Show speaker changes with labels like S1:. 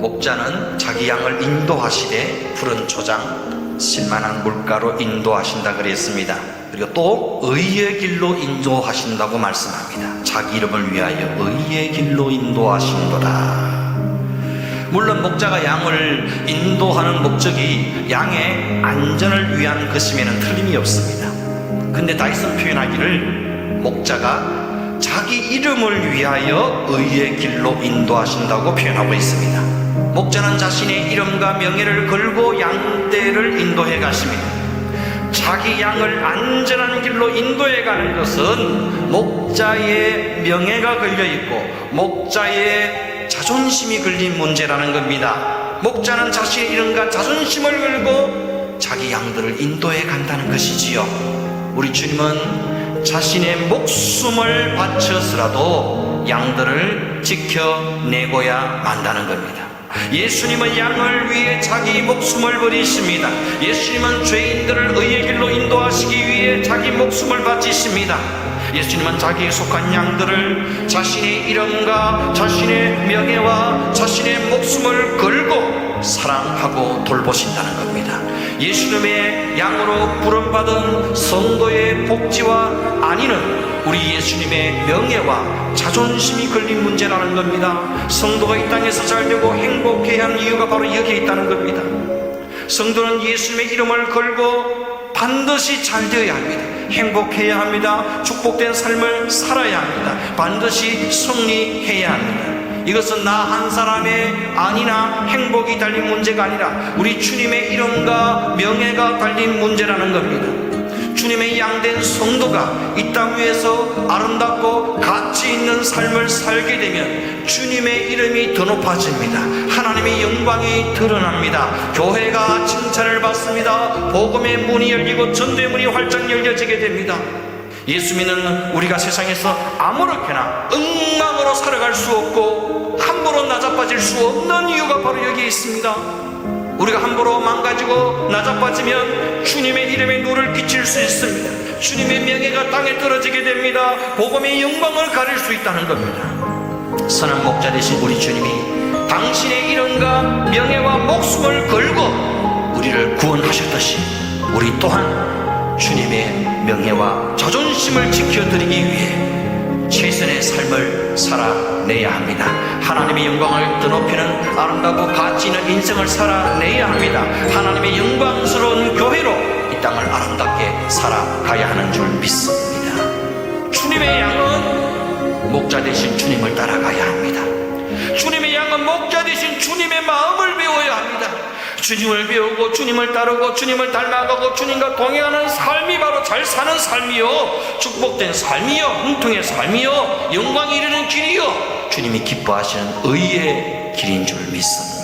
S1: 목자는 자기 양을 인도하시되 푸른 초장 실만한 물가로 인도하신다 그랬습니다. 그리고 또 의의 길로 인도하신다고 말씀합니다. 자기 이름을 위하여 의의 길로 인도하신도다. 물론 목자가 양을 인도하는 목적이 양의 안전을 위한 것임에는 틀림이 없습니다. 근데 다윗은 표현하기를 목자가 자기 이름을 위하여 의의 길로 인도하신다고 표현하고 있습니다. 목자는 자신의 이름과 명예를 걸고 양떼를 인도해 가십니다. 자기 양을 안전한 길로 인도해 가는 것은 목자의 명예가 걸려 있고 목자의 자존심이 걸린 문제라는 겁니다. 목자는 자신의 이름과 자존심을 걸고 자기 양들을 인도해 간다는 것이지요. 우리 주님은 자신의 목숨을 바쳐서라도 양들을 지켜내고야 만다는 겁니다. 예수님은 양을 위해 자기 목숨을 버리십니다. 예수님은 죄인들을 의의 길로 인도하시기 위해 자기 목숨을 바치십니다. 예수님은 자기에 속한 양들을 자신의 이름과 자신의 명예와 자신의 목숨을 걸고 사랑하고 돌보신다는 겁니다. 예수님의 양으로 부름받은 성도의 복지와 안위는 우리 예수님의 명예와 자존심이 걸린 문제라는 겁니다. 성도가 이 땅에서 잘되고 행복해야 하는 이유가 바로 여기에 있다는 겁니다. 성도는 예수님의 이름을 걸고 반드시 잘되어야 합니다. 행복해야 합니다. 축복된 삶을 살아야 합니다. 반드시 승리해야 합니다. 이것은 나 한 사람의 안위나 행복이 달린 문제가 아니라 우리 주님의 이름과 명예가 달린 문제라는 겁니다. 주님의 양된 성도가 이 땅 위에서 아름답고 가치 있는 삶을 살게 되면 주님의 이름이 더 높아집니다. 하나님의 영광이 드러납니다. 교회가 칭찬을 받습니다. 복음의 문이 열리고 전도의 문이 활짝 열려지게 됩니다. 예수 믿는 우리가 세상에서 아무렇게나 엉망으로 살아갈 수 없고 함부로 낮아빠질 수 없는 이유가 바로 여기에 있습니다. 우리가 함부로 망가지고 낮아빠지면 주님의 이름에 눈을 비칠 수 있습니다. 주님의 명예가 땅에 떨어지게 됩니다. 복음의 영광을 가릴 수 있다는 겁니다. 선한 목자 되신 우리 주님이 당신의 이름과 명예와 목숨을 걸고 우리를 구원하셨듯이 우리 또한 주님의 명예와 자존심을 지켜드리기 위해 최선의 삶을 살아내야 합니다. 하나님의 영광을 드높이는 아름답고 가치 있는 인생을 살아내야 합니다. 하나님의 영광스러운 교회로 이 땅을 아름답게 살아가야 하는 줄 믿습니다. 주님의 양은 목자 되신 주님을 따라가야 합니다. 주님의 양은 목자 되신 주님의 마음을 배워야 합니다. 주님을 배우고 주님을 따르고 주님을 닮아가고 주님과 동행하는 삶이 바로 잘 사는 삶이요, 축복된 삶이요, 흥통의 삶이요, 영광이 이르는 길이요, 주님이 기뻐하시는 의의 길인 줄 믿습니다.